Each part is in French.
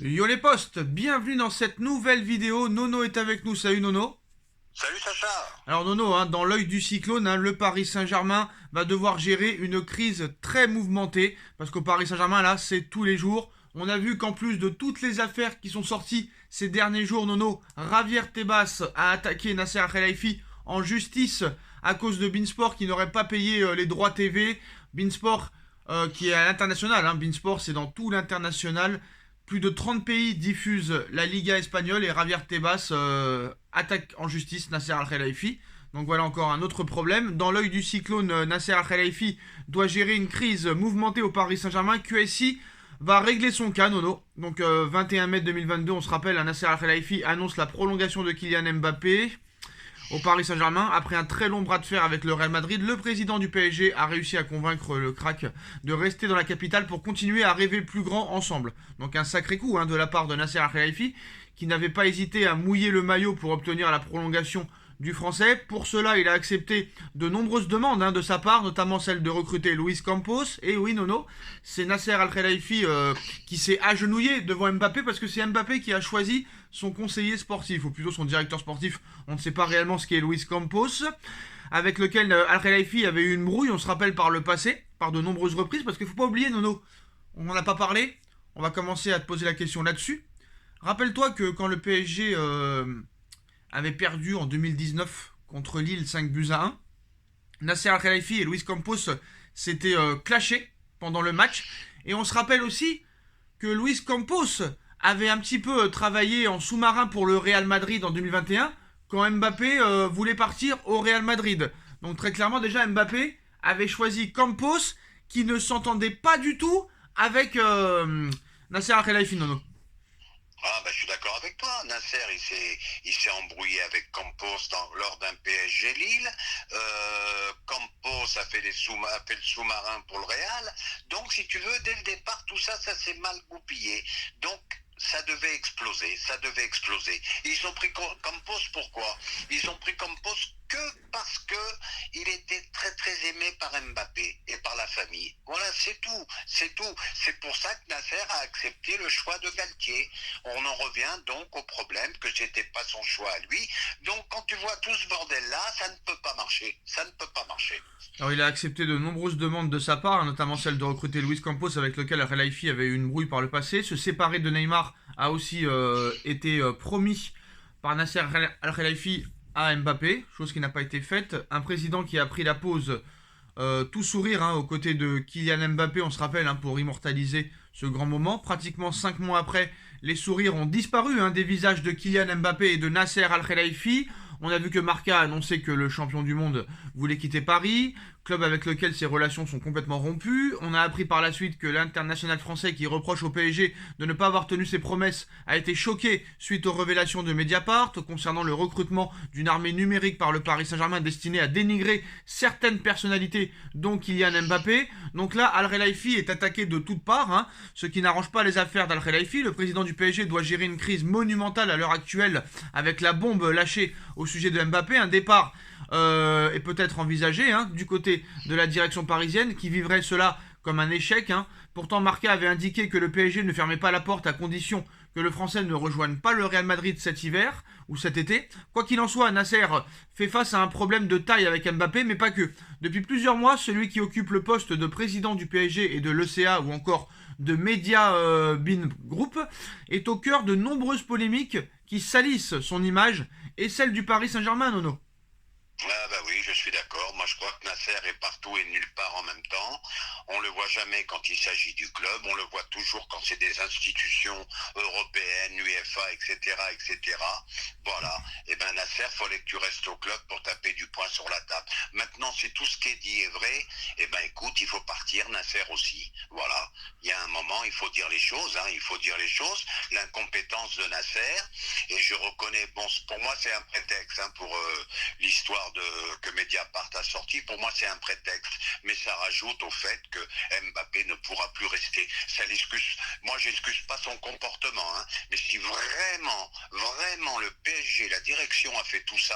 Yo les postes, bienvenue dans cette nouvelle vidéo. Nono est avec nous, salut Nono. Salut Sacha. Alors Nono, dans l'œil du cyclone, le Paris Saint-Germain va devoir gérer une crise très mouvementée. Parce qu'au Paris Saint-Germain, là, c'est tous les jours. On a vu qu'en plus de toutes les affaires qui sont sorties ces derniers jours, Nono, Javier Tebas a attaqué Nasser Al-Khelaifi en justice à cause de Beansport qui n'aurait pas payé les droits TV. Beansport qui est à l'international, Beansport c'est dans tout l'international. Plus de 30 pays diffusent la Liga espagnole et Javier Tebas attaque en justice Nasser Al-Khelaifi. Donc voilà encore un autre problème. Dans l'œil du cyclone, Nasser Al-Khelaifi doit gérer une crise mouvementée au Paris Saint-Germain. QSI va régler son cas, Nono. Donc 21 mai 2022, on se rappelle, Nasser Al-Khelaifi annonce la prolongation de Kylian Mbappé au Paris Saint-Germain. Après un très long bras de fer avec le Real Madrid, le président du PSG a réussi à convaincre le crack de rester dans la capitale pour continuer à rêver plus grand ensemble. Donc un sacré coup de la part de Nasser Al-Khelaifi, qui n'avait pas hésité à mouiller le maillot pour obtenir la prolongation du français. Pour cela, il a accepté de nombreuses demandes de sa part, notamment celle de recruter Luis Campos. Et oui, Nono, c'est Nasser Al-Khelaifi qui s'est agenouillé devant Mbappé parce que c'est Mbappé qui a choisi son conseiller sportif, ou plutôt son directeur sportif. On ne sait pas réellement ce qu'est Luis Campos, avec lequel Al-Khelaifi avait eu une brouille, on se rappelle par le passé, par de nombreuses reprises, parce qu'il ne faut pas oublier, Nono, on n'en a pas parlé, on va commencer à te poser la question là-dessus. Rappelle-toi que quand le PSG avait perdu en 2019 contre Lille 5 buts à 1, Nasser Al-Khelaifi et Luis Campos s'étaient clashés pendant le match. Et on se rappelle aussi que Luis Campos avait un petit peu travaillé en sous-marin pour le Real Madrid en 2021 quand Mbappé voulait partir au Real Madrid. Donc très clairement déjà Mbappé avait choisi Campos qui ne s'entendait pas du tout avec Nasser Al-Khelaifi, Nono. Ah bah je suis d'accord avec toi. Nasser il s'est embrouillé avec Campos lors d'un PSG Lille. Campos a fait le sous-marin pour le Real. Donc si tu veux, dès le départ, tout ça, ça s'est mal goupillé. Donc ça devait exploser, ça devait exploser. Ils ont pris Campos pourquoi? Ils ont pris Campos que parce que il était très très aimé par Mbappé et par la famille. Voilà, c'est tout, c'est tout. C'est pour ça que Nasser a accepté le choix de Galtier. On en revient donc au problème que c'était pas son choix à lui. Donc quand tu vois tout ce bordel-là, ça ne peut pas marcher. Ça ne peut pas marcher. Alors il a accepté de nombreuses demandes de sa part, notamment celle de recruter Luis Campos avec lequel Al-Khelaifi avait eu une brouille par le passé. Se séparer de Neymar a aussi été promis par Nasser Al-Khelaifi à Mbappé, chose qui n'a pas été faite. Un président qui a pris la pause tout sourire aux côtés de Kylian Mbappé, on se rappelle, pour immortaliser ce grand moment. Pratiquement 5 mois après, les sourires ont disparu des visages de Kylian Mbappé et de Nasser Al-Khelaifi. On a vu que Marca a annoncé que le champion du monde voulait quitter Paris, club avec lequel ses relations sont complètement rompues. On a appris par la suite que l'international français qui reproche au PSG de ne pas avoir tenu ses promesses a été choqué suite aux révélations de Mediapart concernant le recrutement d'une armée numérique par le Paris Saint-Germain destinée à dénigrer certaines personnalités, dont Kylian Mbappé. Donc là, Al-Khelaifi est attaqué de toutes parts, ce qui n'arrange pas les affaires d'Al-Khelaifi. Le président du PSG doit gérer une crise monumentale à l'heure actuelle avec la bombe lâchée au sujet de Mbappé. Un départ est peut-être envisagé du côté de la direction parisienne qui vivrait cela comme un échec. Pourtant, Marca avait indiqué que le PSG ne fermait pas la porte à condition que le Français ne rejoigne pas le Real Madrid cet hiver ou cet été. Quoi qu'il en soit, Nasser fait face à un problème de taille avec Mbappé, mais pas que. Depuis plusieurs mois, celui qui occupe le poste de président du PSG et de l'ECA ou encore de Media Bin Group est au cœur de nombreuses polémiques qui salissent son image et celle du Paris Saint-Germain, Nono. Ah bah oui, je suis d'accord. Moi, je crois que Nasser est partout et nulle part en même temps. On le voit jamais quand il s'agit du club. On le voit toujours quand c'est des institutions européennes, l'UEFA, etc., etc. Voilà. Et ben Nasser, fallait que tu restes au club pour taper du poing sur la table. Maintenant, si tout ce qui est dit est vrai, et ben écoute, il faut partir, Nasser aussi. Voilà. Il y a un moment, il faut dire les choses. Il faut dire les choses. L'incompétence de Nasser. Et je reconnais, bon, pour moi, c'est un prétexte pour l'histoire que Mediapart a sorti, pour moi c'est un prétexte, mais ça rajoute au fait que Mbappé ne pourra plus rester. Ça l'excuse. Moi j'excuse pas son comportement, hein, mais si vraiment le PSG, la direction a fait tout ça,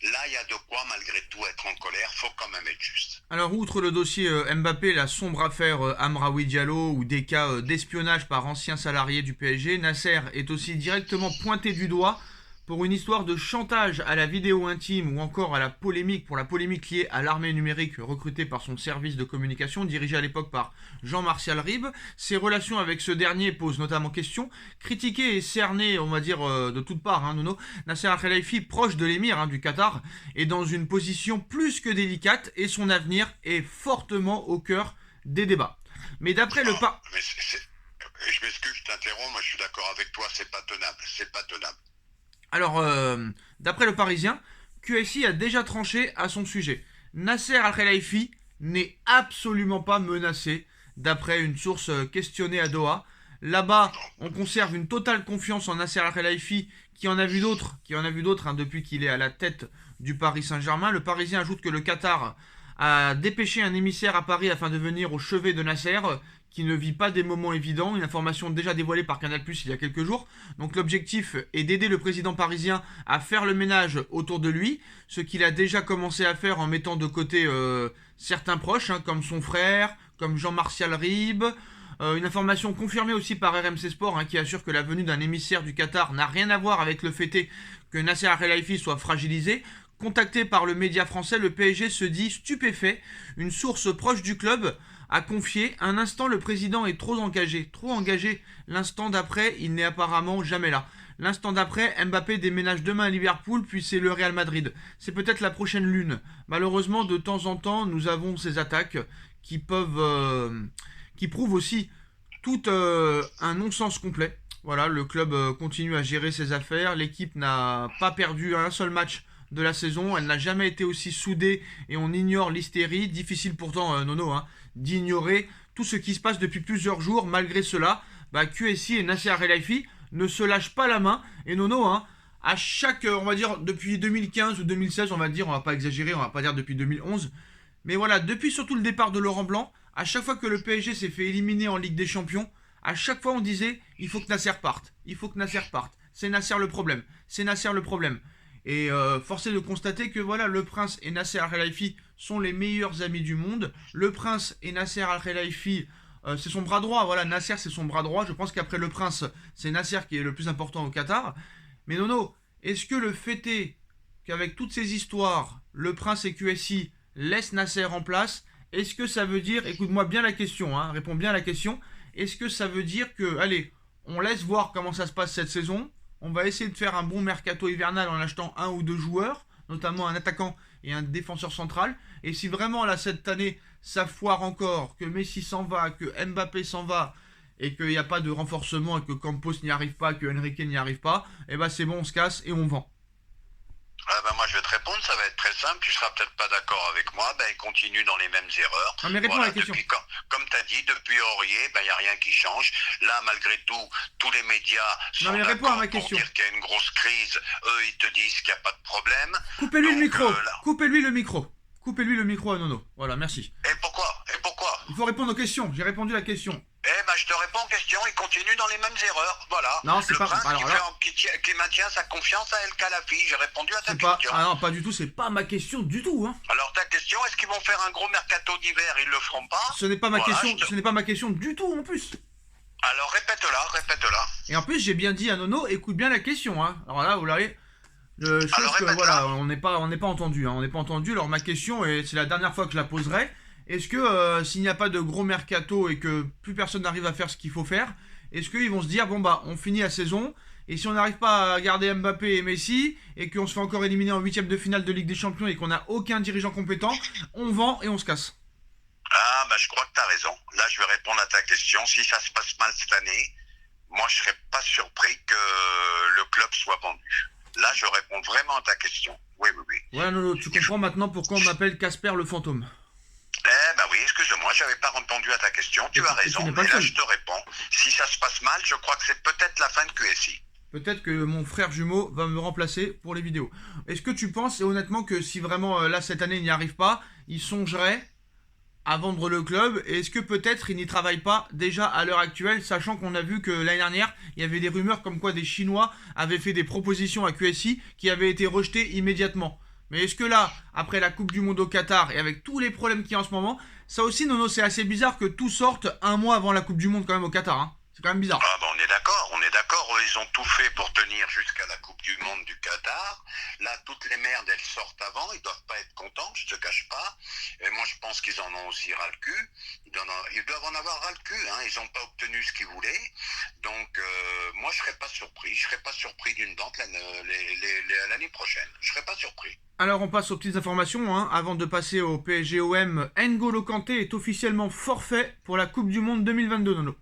là il y a de quoi malgré tout être en colère, faut quand même être juste. Alors, outre le dossier Mbappé, la sombre affaire Amraoui Diallo ou des cas d'espionnage par anciens salariés du PSG, Nasser est aussi directement pointé du doigt pour une histoire de chantage à la vidéo intime ou encore à la polémique, pour la polémique liée à l'armée numérique recrutée par son service de communication, dirigé à l'époque par Jean-Martial Ribes. Ses relations avec ce dernier posent notamment question. Critiqué et cerné, on va dire, de toutes parts, hein, Nono, Nasser Al-Khelaifi, proche de l'émir du Qatar, est dans une position plus que délicate et son avenir est fortement au cœur des débats. Mais d'après le pas... Je m'excuse, je t'interromps, moi je suis d'accord avec toi, c'est pas tenable. Alors, d'après le Parisien, QSI a déjà tranché à son sujet. Nasser Al-Khelaifi n'est absolument pas menacé, d'après une source questionnée à Doha. Là-bas, on conserve une totale confiance en Nasser Al-Khelaifi, qui en a vu d'autres, hein, depuis qu'il est à la tête du Paris Saint-Germain. Le Parisien ajoute que le Qatar a dépêché un émissaire à Paris afin de venir au chevet de Nasser, qui ne vit pas des moments évidents, une information déjà dévoilée par Canal+ il y a quelques jours. Donc l'objectif est d'aider le président parisien à faire le ménage autour de lui, ce qu'il a déjà commencé à faire en mettant de côté certains proches, hein, comme son frère, comme Jean-Martial Ribes. Une information confirmée aussi par RMC Sport, hein, qui assure que la venue d'un émissaire du Qatar n'a rien à voir avec le fait que Nasser Al-Khelaifi soit fragilisé. Contacté par le média français, le PSG se dit stupéfait. Une source proche du club a confié: un instant le président est trop engagé. L'instant d'après, il n'est apparemment jamais là. L'instant d'après, Mbappé déménage demain à Liverpool, puis c'est le Real Madrid. C'est peut-être la prochaine lune. Malheureusement, de temps en temps, nous avons ces attaques qui prouvent aussi tout un non-sens complet. Voilà, le club continue à gérer ses affaires. L'équipe n'a pas perdu un seul match de la saison, elle n'a jamais été aussi soudée et on ignore l'hystérie. Difficile pourtant, Nono, hein, d'ignorer tout ce qui se passe depuis plusieurs jours. Malgré cela, QSI et Nasser Al-Khelaifi ne se lâchent pas la main. Et Nono, hein, à chaque, on va dire, depuis 2015 ou 2016, on va dire, on va pas exagérer, on va pas dire depuis 2011, mais voilà, depuis surtout le départ de Laurent Blanc, à chaque fois que le PSG s'est fait éliminer en Ligue des Champions, à chaque fois on disait: il faut que Nasser parte, c'est Nasser le problème. Et force est de constater que voilà, le prince et Nasser Al-Khelaifi sont les meilleurs amis du monde. Le prince et Nasser Al-Khelaifi, c'est son bras droit. Voilà, Nasser c'est son bras droit. Je pense qu'après le prince, c'est Nasser qui est le plus important au Qatar. Mais Nono, est-ce que le fait est qu'avec toutes ces histoires, le prince et QSI laissent Nasser en place? Est-ce que ça veut dire, écoute-moi bien la question, hein, réponds bien à la question, est-ce que ça veut dire que, allez, on laisse voir comment ça se passe cette saison, on va essayer de faire un bon mercato hivernal en achetant un ou deux joueurs, notamment un attaquant et un défenseur central, et si vraiment là cette année ça foire encore, que Messi s'en va, que Mbappé s'en va, et qu'il n'y a pas de renforcement, et que Campos n'y arrive pas, que Enrique n'y arrive pas, et c'est bon, on se casse et on vend. Moi je vais te répondre, ça va être très simple, tu seras peut-être pas d'accord avec moi, il continue dans les mêmes erreurs. Non mais réponds à la question. Comme tu as dit, depuis Aurier, il n'y a rien qui change. Là, malgré tout, tous les médias sont d'accord pour dire qu'il y a une grosse crise. Eux, ils te disent qu'il n'y a pas de problème. Coupez-lui le micro à Nono. Voilà, merci. Et pourquoi Il faut répondre aux questions, j'ai répondu à la question. Je te réponds aux questions, il continue dans les mêmes erreurs, voilà. Non, c'est pas... qui maintient sa confiance à El Khelafi, j'ai répondu à ta question. Ah non, pas du tout, c'est pas ma question du tout, hein. Alors ta question, est-ce qu'ils vont faire un gros mercato d'hiver? Ils le feront pas. Ce n'est pas ma question du tout en plus. Alors répète-la. Et en plus, j'ai bien dit à Nono, écoute bien la question, hein. Alors là, vous l'avez... voilà, on n'est pas entendu, hein. On n'est pas entendu, alors ma question, et c'est la dernière fois que je la poserai, est-ce que s'il n'y a pas de gros mercato et que plus personne n'arrive à faire ce qu'il faut faire, est-ce qu'ils vont se dire, bon on finit la saison, et si on n'arrive pas à garder Mbappé et Messi, et qu'on se fait encore éliminer en 8ème de finale de Ligue des Champions et qu'on n'a aucun dirigeant compétent, on vend et on se casse? Je crois que tu as raison. Là, je vais répondre à ta question. Si ça se passe mal cette année, moi, je serais pas surpris que le club soit vendu. Là, je réponds vraiment à ta question. Oui. Ouais, Nono, tu comprends maintenant pourquoi on m'appelle Casper le fantôme. Oui, excuse-moi, j'avais pas répondu à ta question. Tu as raison. Et là, je te réponds. Si ça se passe mal, je crois que c'est peut-être la fin de QSI. peut-être que mon frère jumeau va me remplacer pour les vidéos. Est-ce que tu penses honnêtement que si vraiment là cette année il n'y arrive pas, il songerait à vendre le club? Et est-ce que peut-être il n'y travaille pas déjà à l'heure actuelle, sachant qu'on a vu que l'année dernière, il y avait des rumeurs comme quoi des Chinois avaient fait des propositions à QSI qui avaient été rejetées immédiatement. Mais est-ce que là, après la Coupe du Monde au Qatar et avec tous les problèmes qu'il y a en ce moment, ça aussi, Nono, c'est assez bizarre que tout sorte un mois avant la Coupe du Monde quand même au Qatar. Hein. C'est quand même bizarre. Ah bah on est d'accord, on est d'accord. Ils ont tout fait pour tenir jusqu'à la Coupe du Monde du Qatar. Là, toutes les merdes, elles sortent avant. Ils doivent pas être contents, je te cache pas. Et moi, je pense qu'ils en ont aussi ras le cul. Ils doivent en avoir ras le cul. Hein. Ils n'ont pas obtenu ce qu'ils voulaient. Donc, moi, je serais pas surpris. Je serais pas surpris d'une vente l'année prochaine. Je serais pas surpris. Alors on passe aux petites informations, hein. Avant de passer au PSG-OM, N'Golo Kanté est officiellement forfait pour la Coupe du Monde 2022, Nono.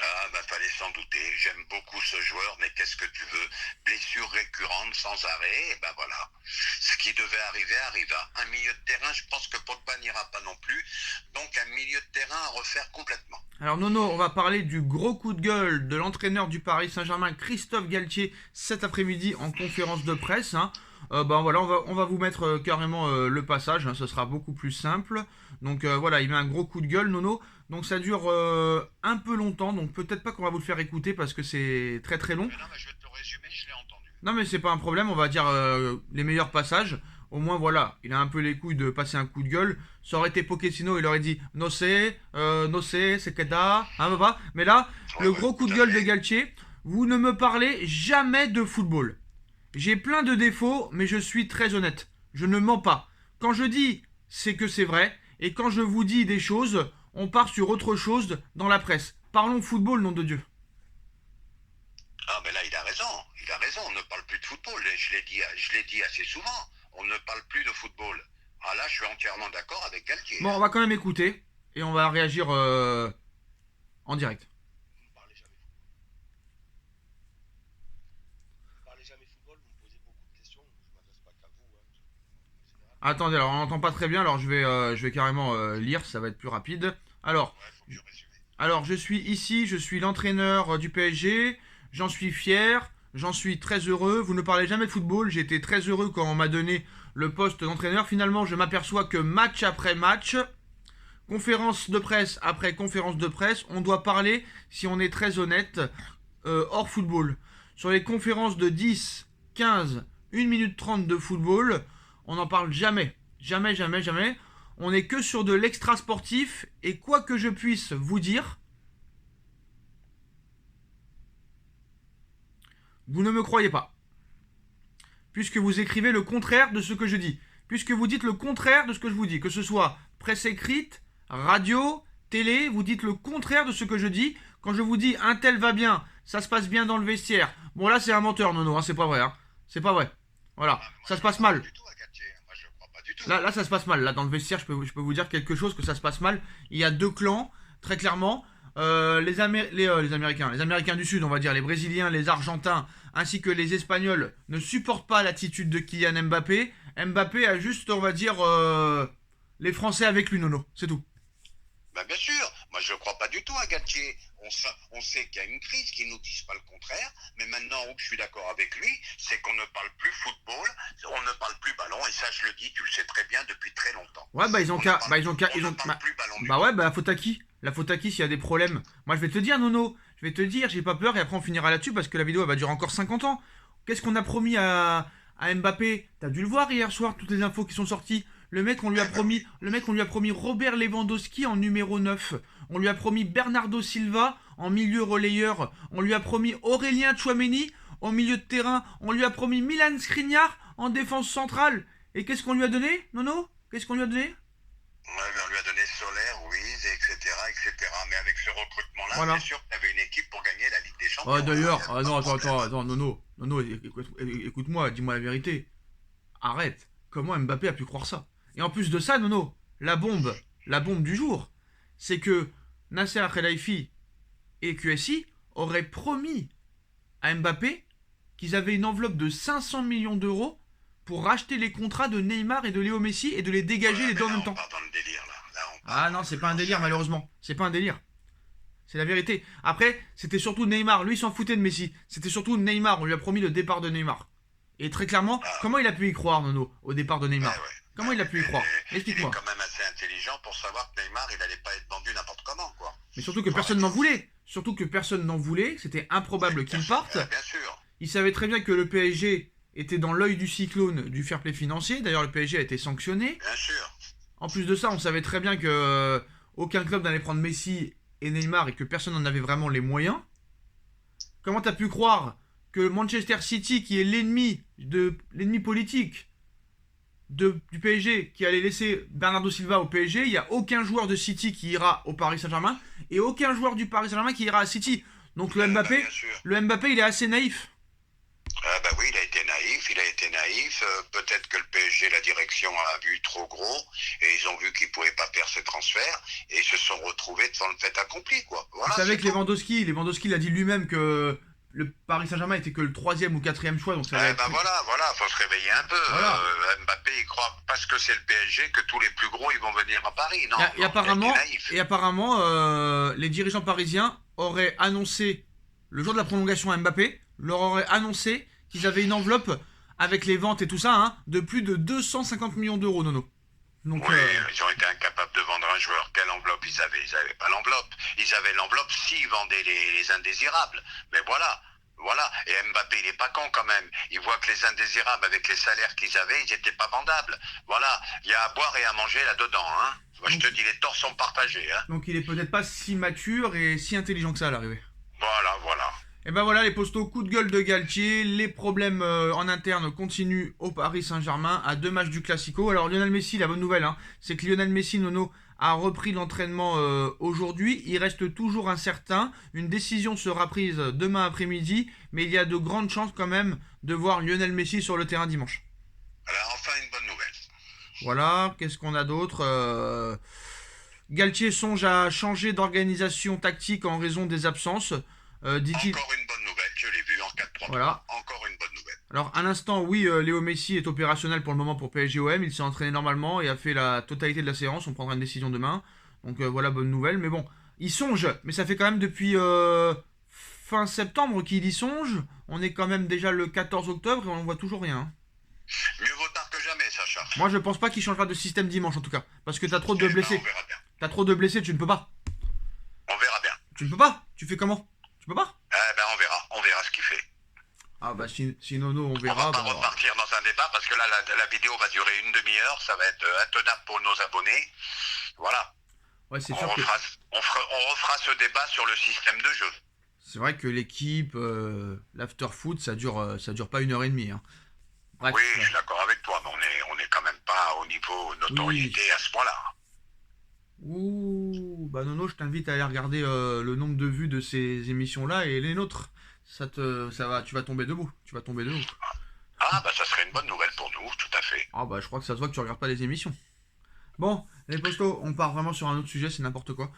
Ah, bah, fallait s'en douter. J'aime beaucoup ce joueur, mais qu'est-ce que tu veux? Blessure récurrente sans arrêt, et ben voilà. Ce qui devait arriver arriva. Un milieu de terrain, je pense que Pogba n'ira pas non plus. Donc un milieu de terrain à refaire complètement. Alors Nono, on va parler du gros coup de gueule de l'entraîneur du Paris Saint-Germain, Christophe Galtier, cet après-midi en conférence de presse. Hein. Voilà, on va vous mettre carrément le passage, hein, ce sera beaucoup plus simple. Donc voilà, il met un gros coup de gueule, Nono. Donc ça dure un peu longtemps, donc peut-être pas qu'on va vous le faire écouter parce que c'est très très long. Mais non, mais je vais te le résumer, je l'ai entendu. Non mais c'est pas un problème, on va dire les meilleurs passages. Au moins voilà, il a un peu les couilles de passer un coup de gueule. Ça aurait été Pochettino, il aurait dit no c'est Keda, hein papa. Mais là, le gros coup de gueule de Galtier, vous ne me parlez jamais de football. J'ai plein de défauts, mais je suis très honnête. Je ne mens pas. Quand je dis, c'est que c'est vrai. Et quand je vous dis des choses, on part sur autre chose dans la presse. Parlons football, nom de Dieu. Ah, mais là, il a raison. Il a raison. On ne parle plus de football. Je l'ai dit assez souvent. On ne parle plus de football. Ah là, je suis entièrement d'accord avec Galtier. Bon, on va quand même écouter. Et on va réagir en direct. Vous ne parlez jamais football. Vous ne parlez jamais football, vous me posez beaucoup de questions. Je ne m'adresse pas qu'à vous. Hein. En général. Attendez, alors on n'entend pas très bien, alors je vais carrément lire, ça va être plus rapide. Alors, Ouais, faut mieux résumer. alors je suis ici, je suis l'entraîneur du PSG, j'en suis fier, j'en suis très heureux. Vous ne parlez jamais de football, j'ai été très heureux quand on m'a donné le poste d'entraîneur. Finalement, je m'aperçois que match après match, conférence de presse après conférence de presse, on doit parler, si on est très honnête, hors football. Sur les conférences de 10, 15, 1 minute 30 de football, on n'en parle jamais. Jamais, jamais, jamais. On n'est que sur de l'extra sportif. Et quoi que je puisse vous dire, vous ne me croyez pas. Puisque vous écrivez le contraire de ce que je dis. Puisque vous dites le contraire de ce que je vous dis. Que ce soit presse écrite, radio, télé, vous dites le contraire de ce que je dis. Quand je vous dis un tel va bien, ça se passe bien dans le vestiaire. Bon là c'est un menteur, Nono, hein, c'est pas vrai. Hein. C'est pas vrai. Voilà, Ah, mais moi, ça je se passe crois mal. pas du tout à Galtier. Moi, je ne crois pas du tout. Là, ça se passe mal. Là, dans le vestiaire, je peux vous dire quelque chose, que ça se passe mal. Il y a deux clans, très clairement. Les Américains, les Américains du Sud, on va dire, les Brésiliens, les Argentins, ainsi que les Espagnols, ne supportent pas l'attitude de Kylian Mbappé. Mbappé a juste, on va dire, les Français avec lui, Nono. C'est tout. Ben, bien sûr, moi je ne crois pas du tout à Galtier. On sait qu'il y a une crise, qu'ils ne nous disent pas le contraire, mais maintenant où je suis d'accord avec lui, c'est qu'on ne parle plus football, on ne parle plus ballon, et ça je le dis, tu le sais très bien depuis très longtemps. Ouais, bah ils ont On qu'à, ne parle- bah ils ont qu'à, on ils ne ont, parle plus ballon du bah tout. ouais, bah la faute à qui? La faute à qui s'il y a des problèmes? Moi, je vais te dire, Nono. Je vais te dire, j'ai pas peur, et après on finira là-dessus parce que la vidéo elle va durer encore 50 ans. Qu'est-ce qu'on a promis à Mbappé? T'as dû le voir hier soir, toutes les infos qui sont sorties. Le mec, on lui a promis Robert Lewandowski en numéro 9. On lui a promis Bernardo Silva en milieu relayeur. On lui a promis Aurélien Tchouameni en milieu de terrain. On lui a promis Milan Skriniar en défense centrale. Et qu'est-ce qu'on lui a donné, Nono? Qu'est-ce qu'on lui a donné? Ouais, mais on lui a donné Solaire, Ruiz, etc. Mais avec ce recrutement-là, Voilà. c'est sûr que tu avais une équipe pour gagner la Ligue des Champions. Ah d'ailleurs, Il y a non, pas de problème. attends, Nono, écoute-moi, dis-moi la vérité. Arrête. Comment Mbappé a pu croire ça? Et en plus de ça, Nono, la bombe du jour, c'est que Nasser Al-Khelaifi et QSI auraient promis à Mbappé qu'ils avaient une enveloppe de 500 millions d'euros pour racheter les contrats de Neymar et de Léo Messi et de les dégager Ouais, les mais deux en là, même on temps. part dans le délire, là. Là, on part Ah dans non, le c'est pas un délire malheureusement. C'est pas un délire. C'est la vérité. Après, c'était surtout Neymar. Lui, il s'en foutait de Messi. C'était surtout Neymar. On lui a promis le départ de Neymar. Et très clairement, comment il a pu y croire, Nono, au départ de Neymar? Comment il a pu y croire? Explique-moi. Il est quand même assez intelligent pour savoir que Neymar, il allait pas être vendu n'importe comment, quoi. Mais surtout que personne n'en voulait. Surtout que personne n'en voulait. C'était improbable qu'il parte. Bien sûr. Il savait très bien que le PSG était dans l'œil du cyclone du fair play financier. D'ailleurs, le PSG a été sanctionné. Bien sûr. En plus de ça, on savait très bien que aucun club n'allait prendre Messi et Neymar et que personne n'en avait vraiment les moyens. Comment t'as pu croire que Manchester City, qui est l'ennemi politique du PSG, qui allait laisser Bernardo Silva au PSG, il n'y a aucun joueur de City qui ira au Paris Saint-Germain et aucun joueur du Paris Saint-Germain qui ira à City. Donc le Mbappé, il est assez naïf. Ah bah oui, il a été naïf. Peut-être que le PSG, la direction a vu trop gros et ils ont vu qu'ils ne pouvaient pas faire ce transfert et ils se sont retrouvés devant le fait accompli, quoi. Voilà, vous savez que Lewandowski l'a dit lui-même que le Paris Saint-Germain était que le 3e ou 4e choix. Donc ça va être... voilà, faut se réveiller un peu. Voilà. Mbappé, il croit parce que c'est le PSG que tous les plus gros ils vont venir à Paris. Non, et apparemment, les dirigeants parisiens auraient annoncé, le jour de la prolongation à Mbappé, leur auraient annoncé qu'ils avaient une enveloppe avec les ventes et tout ça, hein, de plus de 250 millions d'euros, Nono. Donc, oui, ils ont été incapables de vendre un joueur. Quelle enveloppe ils avaient? Ils n'avaient pas l'enveloppe. Ils avaient l'enveloppe s'ils vendaient les indésirables. Mais voilà. Et Mbappé, il n'est pas con quand même. Il voit que les indésirables, avec les salaires qu'ils avaient, ils n'étaient pas vendables. Voilà. Il y a à boire et à manger là-dedans. Hein. Moi, je te dis, les torts sont partagés. Hein. Donc, il est peut-être pas si mature et si intelligent que ça à l'arrivée. Voilà. Et ben voilà les postos, coup de gueule de Galtier, les problèmes en interne continuent au Paris Saint-Germain à 2 matchs du Classico. Alors Lionel Messi, la bonne nouvelle, hein, c'est que Lionel Messi, Nono, a repris l'entraînement aujourd'hui. Il reste toujours incertain, une décision sera prise demain après-midi, mais il y a de grandes chances quand même de voir Lionel Messi sur le terrain dimanche. Alors enfin une bonne nouvelle. Voilà, qu'est-ce qu'on a d'autre Galtier songe à changer d'organisation tactique en raison des absences. Dit-il... Encore une bonne nouvelle, je l'ai vu en 4-3-3. Voilà. Encore une bonne nouvelle. Alors, à l'instant, oui, Léo Messi est opérationnel pour le moment pour PSG-OM. Il s'est entraîné normalement et a fait la totalité de la séance. On prendra une décision demain. Donc voilà, bonne nouvelle. Mais bon, il songe. Mais ça fait quand même depuis fin septembre qu'il y songe. On est quand même déjà le 14 octobre et on ne voit toujours rien. Mieux vaut tard que jamais, Sacha. Moi, je pense pas qu'il changera de système dimanche en tout cas. Parce que t'as trop de blessés. On verra bien. T'as trop de blessés, tu ne peux pas. On verra bien. Tu ne peux pas. Tu fais comment? Tu peux pas? On verra ce qu'il fait. Ah bah si Nono, on verra. On va pas repartir dans un débat parce que là la vidéo va durer une demi-heure, ça va être intenable pour nos abonnés. Voilà. Ouais, c'est on sûr refera ce débat sur le système de jeu. C'est vrai que l'équipe, l'after-foot, ça dure pas 1h30. Hein. Bref, oui, je suis d'accord avec toi, mais on est quand même pas au niveau notoriété à ce point-là. Ouh, bah Nono, je t'invite à aller regarder le nombre de vues de ces émissions-là et les nôtres. Tu vas tomber debout. Ah, bah ça serait une bonne nouvelle pour nous, tout à fait. Ah bah je crois que ça se voit que tu regardes pas les émissions. Bon, les postos, on part vraiment sur un autre sujet, c'est n'importe quoi.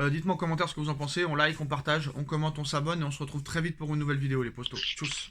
Dites-moi en commentaire ce que vous en pensez, on like, on partage, on commente, on s'abonne et on se retrouve très vite pour une nouvelle vidéo les postos. Tchuss.